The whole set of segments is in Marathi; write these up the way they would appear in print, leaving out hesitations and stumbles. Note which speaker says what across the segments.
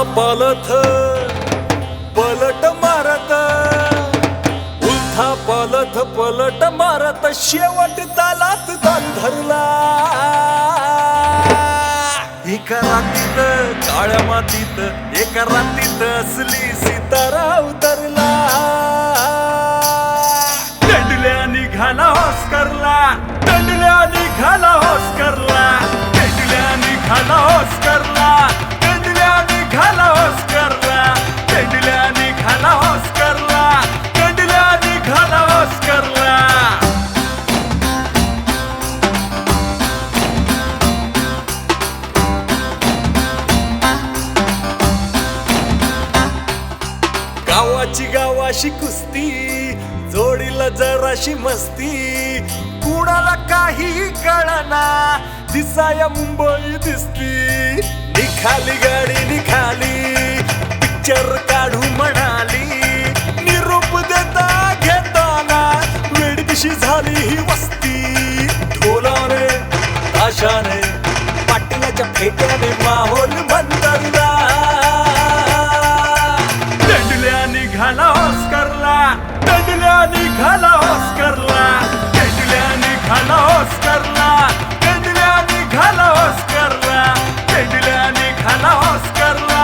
Speaker 1: पालथ पलट मारत, उलथा पालथ पलट मारत, शेवट तालात ताल धरला. एका रातीत काळ्या मातीत, एका रातीत असली सितारा उतरला. दंडल्या निघाला ऑस्करला, दंडल्या निघाला ऑस्करला, दंडल्या निघाला ऑस्करला, दंडल्या निघाला ऑस्करला, दंडल्या निघाला ऑस्करला, दंडल्या निघाला ऑस्करला. गावाची गावाशी कुस्ती, जोडीला जराशी मस्ती, कुणाला काही कळना, दिसाया मुंबई दिसती. निघाली गाडी निघाली, पिक्चर काढू म्हणाली, निरोप देता घेताना वेळ कशी झाली ही वस्ती. ढोलाने ताशाने पाटलाच्या फेट्याने माहोल मंतरला. दंडल्या निघाला ऑस्करला, दंडल्या निघाला ऑस्करला, दंडल्या निघाला ऑस्करला, दंडल्या निघाला ऑस्करला, दंडल्या निघाला ऑस्करला,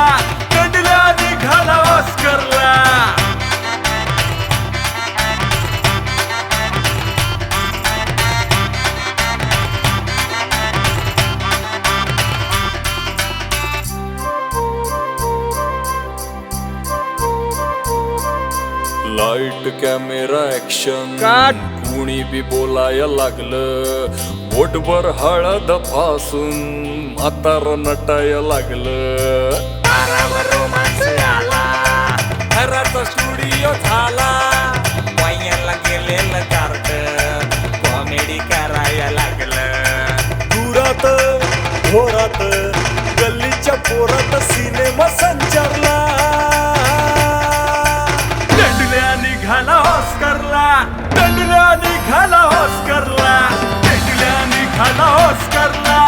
Speaker 1: दंडल्या निघाला ऑस्करला. लाईट कॅमेरा ऍक्शन काट, कुणी बी बोलायला लागलं. बोटभर हळद पासून म्हातार नटायला लागलं.
Speaker 2: पारावर रोमांस आला,
Speaker 1: घराचा स्टुडिओ झाला.
Speaker 2: वायाला गेलेलं कार्ट कॉमेडी करायला लागलं.
Speaker 1: दुरात घोरात गल्लीच्या पोरात सिनेमा संचारला. दंडल्या निघाला ऑस्करला, दंडल्या निघाला ऑस्करला, दंडल्या निघाला ऑस्करला,